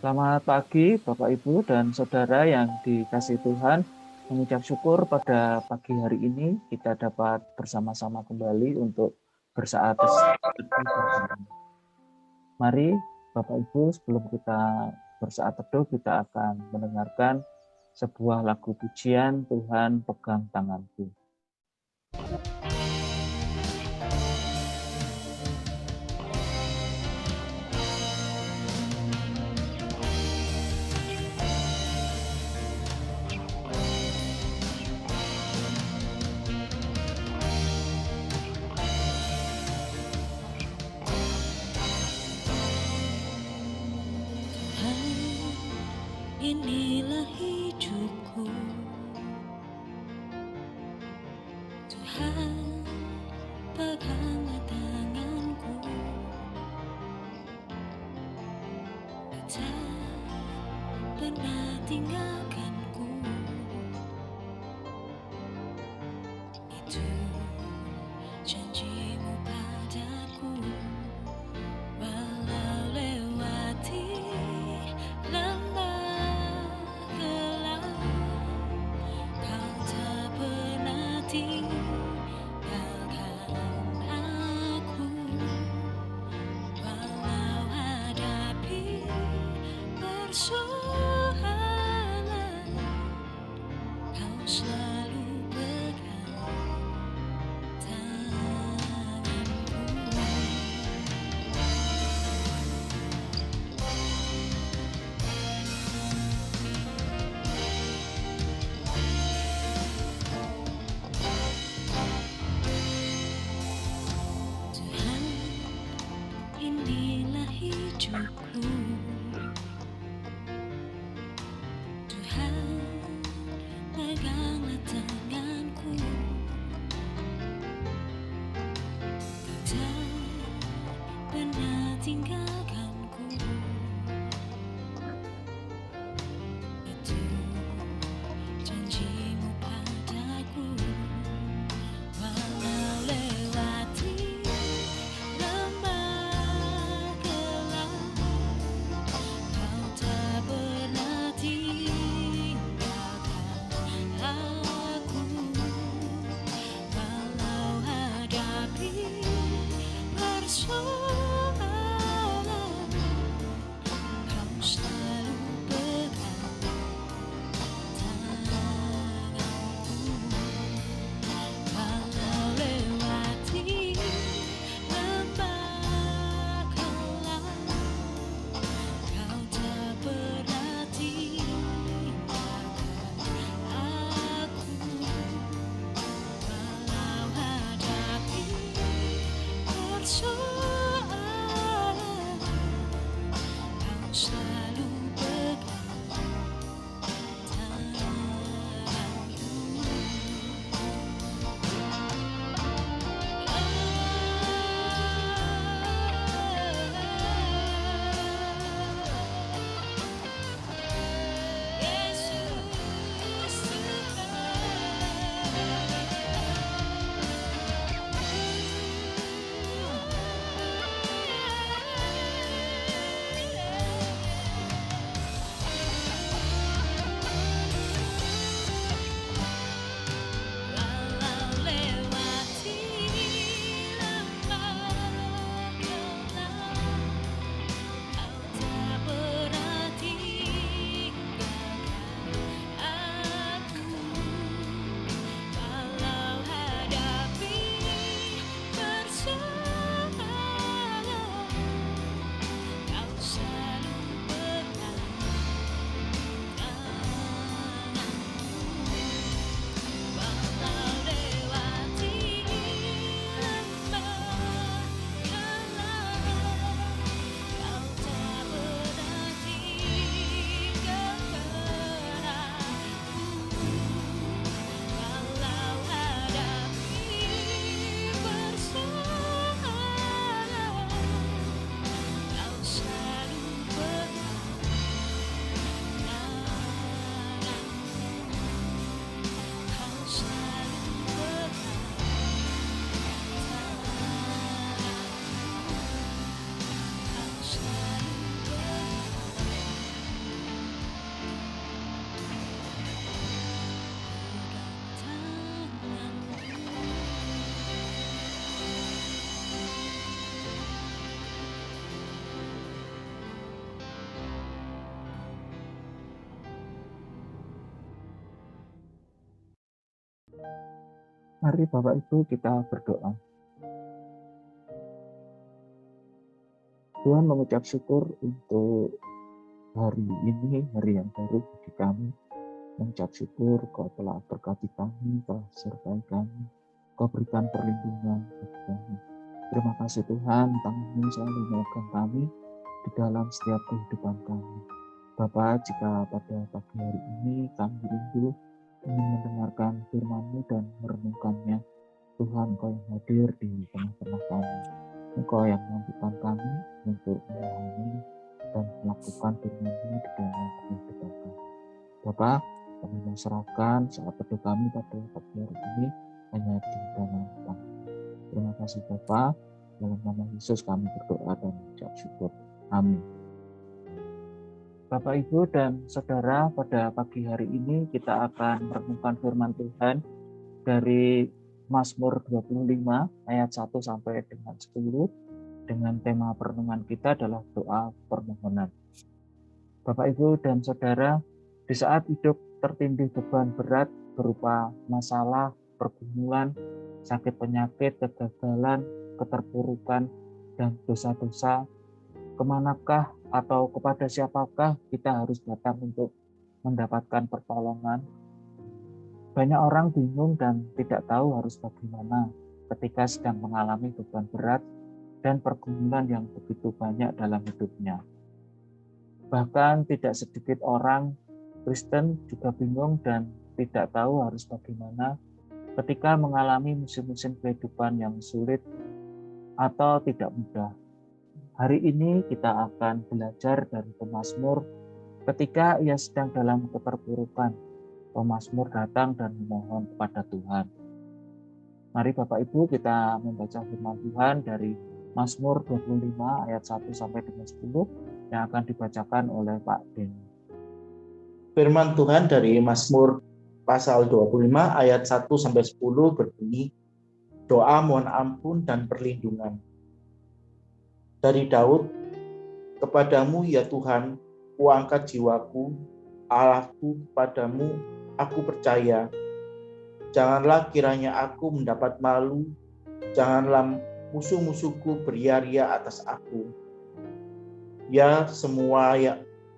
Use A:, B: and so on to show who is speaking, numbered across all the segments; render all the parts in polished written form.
A: Selamat pagi, Bapak, Ibu, dan Saudara yang dikasihi Tuhan. Mengucap syukur pada pagi hari ini kita dapat bersama-sama kembali untuk bersaat teduh bersama. Mari, Bapak, Ibu, sebelum kita bersaat teduh, kita akan mendengarkan sebuah lagu pujian Tuhan Pegang Tanganku.
B: Inilah hidupku, Tuhan, peganglah tanganku, tak pernah tinggalkanku. Itu janjimu padaku, walau lewati lembah gelap, kau tak pernah tinggalkan aku. Walau hadapi persoalan, kau selalu pegang tanganku. Tuhan, inilah hidupku, Tuhan, peganglah tanganku, kau tak pernah tinggalkanku. Itu janjimu padaku, walau lewati lembah gelap, kau tak pernah tinggalkan aku. Walau hadapi persoalan, kau selalu pegang tanganku. Walau lewati lembah gelap, kau tak pernah tinggalkan aku. Walau hadapi persoalan, kau selalu pegang tanganku. Yesus Tuhan.
A: Mari Bapak Ibu kita berdoa. Tuhan, mengucap syukur untuk hari ini, hari yang baru bagi kami. Mengucap syukur Kau telah berkati kami, telah sertai kami, Kau berikan perlindungan bagi kami. Terima kasih Tuhan, tangan-Mu selalu memegang kami di dalam setiap kehidupan kami. Bapa, jika pada pagi hari ini kami rindu ingin mendengarkan firman-Mu dan merenungkannya, Tuhan, Kau yang hadir di tengah-tengah kami. Engkau yang mampukan kami untuk memahami dan melakukan firman-Mu di dalam kehidupan kami. Bapa, kami serahkan saat berdoa kami pada pagi hari ini hanya di dalam Tuhan. Terima kasih Bapa, dalam nama Yesus kami berdoa dan mengucap syukur. Amin. Bapak, Ibu, dan Saudara, pada pagi hari ini kita akan merenungkan firman Tuhan dari Mazmur 25 ayat 1 sampai dengan 10 dengan tema perenungan kita adalah doa permohonan. Bapak, Ibu, dan Saudara, di saat hidup tertindih beban berat berupa masalah, pergumulan, sakit penyakit, kegagalan, keterpurukan, dan dosa-dosa, kemanakah atau kepada siapakah kita harus datang untuk mendapatkan pertolongan? Banyak orang bingung dan tidak tahu harus bagaimana ketika sedang mengalami beban berat dan pergumulan yang begitu banyak dalam hidupnya. Bahkan tidak sedikit orang Kristen juga bingung dan tidak tahu harus bagaimana ketika mengalami musim-musim kehidupan yang sulit atau tidak mudah. Hari ini kita akan belajar dari pemazmur ketika ia sedang dalam keterpurukan. Pemazmur datang dan memohon kepada Tuhan. Mari Bapak Ibu kita membaca firman Tuhan dari Mazmur 25 ayat 1 sampai dengan 10 yang akan dibacakan oleh Pak Denny.
C: Firman Tuhan dari Mazmur pasal 25 ayat 1 sampai 10 berbunyi, doa mohon ampun dan perlindungan. Dari Daud, kepadamu ya Tuhan, kuangkat jiwaku, Allahku, kepadamu aku percaya. Janganlah kiranya aku mendapat malu, janganlah musuh-musuhku beria-ria atas aku. Ya semua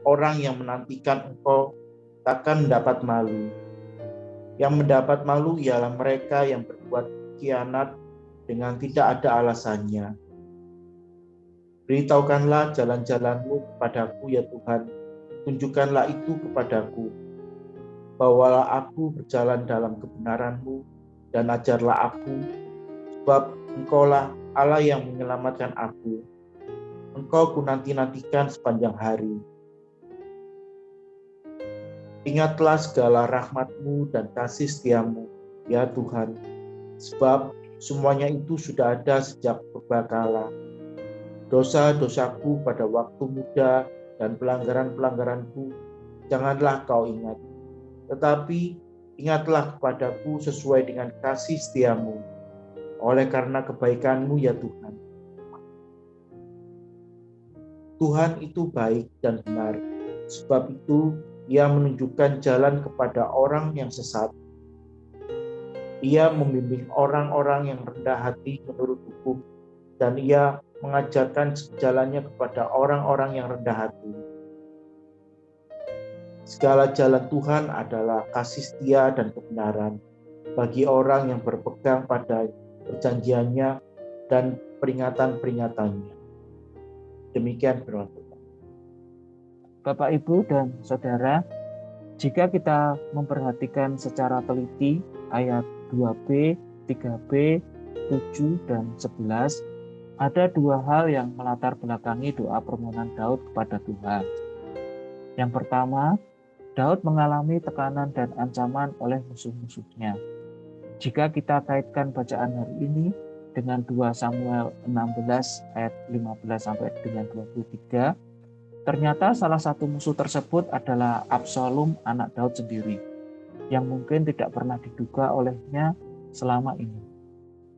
C: orang yang menantikan Engkau takkan mendapat malu. Yang mendapat malu ialah mereka yang berbuat khianat dengan tidak ada alasannya. Beritahukanlah jalan-jalan-Mu kepadaku ya Tuhan, tunjukkanlah itu kepadaku. Bawalah aku berjalan dalam kebenaran-Mu dan ajarlah aku, sebab Engkaulah Allah yang menyelamatkan aku. Engkau ku nanti-nantikan sepanjang hari. Ingatlah segala rahmat-Mu dan kasih setia-Mu, ya Tuhan, sebab semuanya itu sudah ada sejak purbakala. Dosa-dosaku pada waktu muda dan pelanggaran-pelanggaranku janganlah Kau ingat. Tetapi ingatlah kepadaku sesuai dengan kasih setia-Mu, oleh karena kebaikan-Mu ya Tuhan. Tuhan itu baik dan benar, sebab itu Ia menunjukkan jalan kepada orang yang sesat. Ia membimbing orang-orang yang rendah hati menurut hukum, dan Ia mengajarkan jalannya kepada orang-orang yang rendah hati. Segala jalan Tuhan adalah kasih setia dan kebenaran bagi orang yang berpegang pada perjanjiannya dan peringatan-peringatannya. Demikian firman Tuhan.
A: Bapak, Ibu, dan Saudara, jika kita memperhatikan secara teliti ayat 2b, 3b, 7, dan 11, ada dua hal yang melatar belakangi doa permohonan Daud kepada Tuhan. Yang pertama, Daud mengalami tekanan dan ancaman oleh musuh-musuhnya. Jika kita kaitkan bacaan hari ini dengan 2 Samuel 16 ayat 15 sampai dengan 23, ternyata salah satu musuh tersebut adalah Absalom, anak Daud sendiri, yang mungkin tidak pernah diduga olehnya selama ini.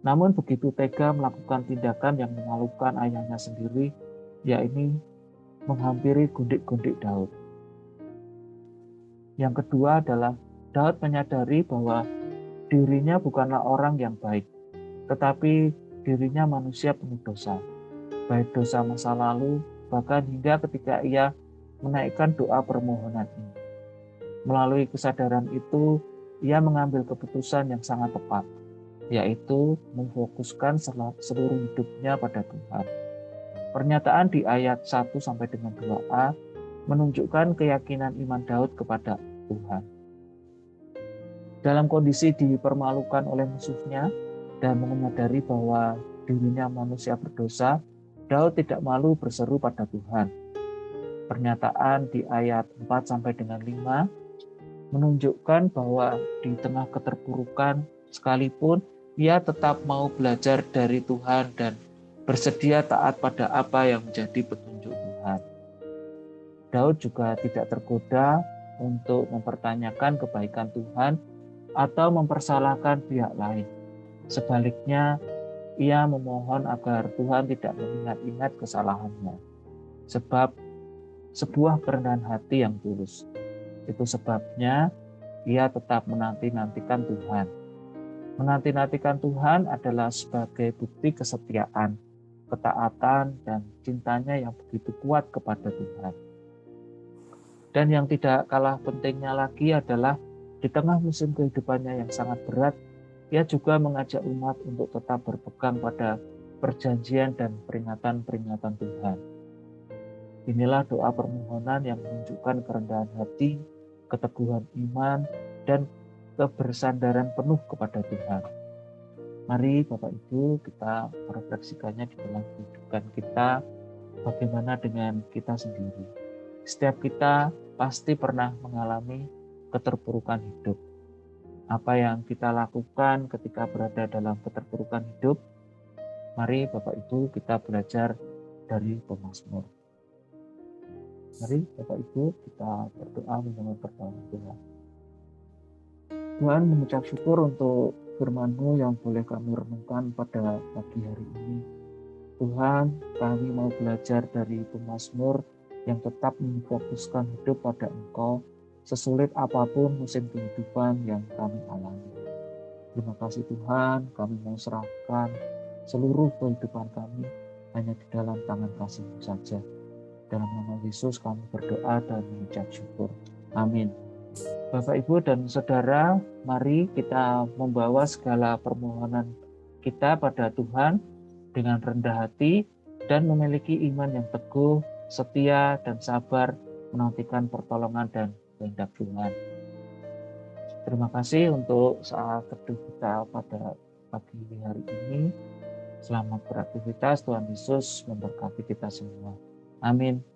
A: Namun begitu tega melakukan tindakan yang memalukan ayahnya sendiri, yaitu menghampiri gundik-gundik Daud. Yang kedua adalah Daud menyadari bahwa dirinya bukanlah orang yang baik, tetapi dirinya manusia penuh dosa, baik dosa masa lalu, bahkan hingga ketika ia menaikkan doa permohonan ini. Melalui kesadaran itu, ia mengambil keputusan yang sangat tepat, yaitu memfokuskan seluruh hidupnya pada Tuhan. Pernyataan di ayat 1 sampai dengan 2a menunjukkan keyakinan iman Daud kepada Tuhan. Dalam kondisi dipermalukan oleh musuhnya dan menyadari bahwa dirinya manusia berdosa, Daud tidak malu berseru pada Tuhan. Pernyataan di ayat 4 sampai dengan 5 menunjukkan bahwa di tengah keterpurukan sekalipun ia tetap mau belajar dari Tuhan dan bersedia taat pada apa yang menjadi petunjuk Tuhan. Daud juga tidak tergoda untuk mempertanyakan kebaikan Tuhan atau mempersalahkan pihak lain. Sebaliknya, ia memohon agar Tuhan tidak mengingat-ingat kesalahannya. Sebab sebuah kerendahan hati yang tulus. Itu sebabnya ia tetap menanti-nantikan Tuhan. Menanti-nantikan Tuhan adalah sebagai bukti kesetiaan, ketaatan, dan cintanya yang begitu kuat kepada Tuhan. Dan yang tidak kalah pentingnya lagi adalah di tengah musim kehidupannya yang sangat berat, ia juga mengajak umat untuk tetap berpegang pada perjanjian dan peringatan-peringatan Tuhan. Inilah doa permohonan yang menunjukkan kerendahan hati, keteguhan iman, dan kebersandaran penuh kepada Tuhan. Mari Bapak Ibu kita merefleksikannya di dalam kehidupan kita, bagaimana dengan kita sendiri. Setiap kita pasti pernah mengalami keterpurukan hidup. Apa yang kita lakukan ketika berada dalam keterpurukan hidup? Mari Bapak Ibu kita belajar dari pemazmur. Mari Bapak Ibu kita berdoa memohon pertolongan Tuhan. Tuhan, mengucap syukur untuk firman-Mu yang boleh kami renungkan pada pagi hari ini. Tuhan, kami mau belajar dari pemazmur yang tetap memfokuskan hidup pada Engkau, sesulit apapun musim kehidupan yang kami alami. Terima kasih Tuhan, kami mau serahkan seluruh kehidupan kami hanya di dalam tangan kasih-Mu saja. Dalam nama Yesus kami berdoa dan mengucap syukur. Amin. Bapak, Ibu, dan Saudara, mari kita membawa segala permohonan kita pada Tuhan dengan rendah hati dan memiliki iman yang teguh, setia, dan sabar menantikan pertolongan dan kehendak Tuhan. Terima kasih untuk saat teduh kita pada pagi hari ini. Selamat beraktivitas, Tuhan Yesus memberkati kita semua. Amin.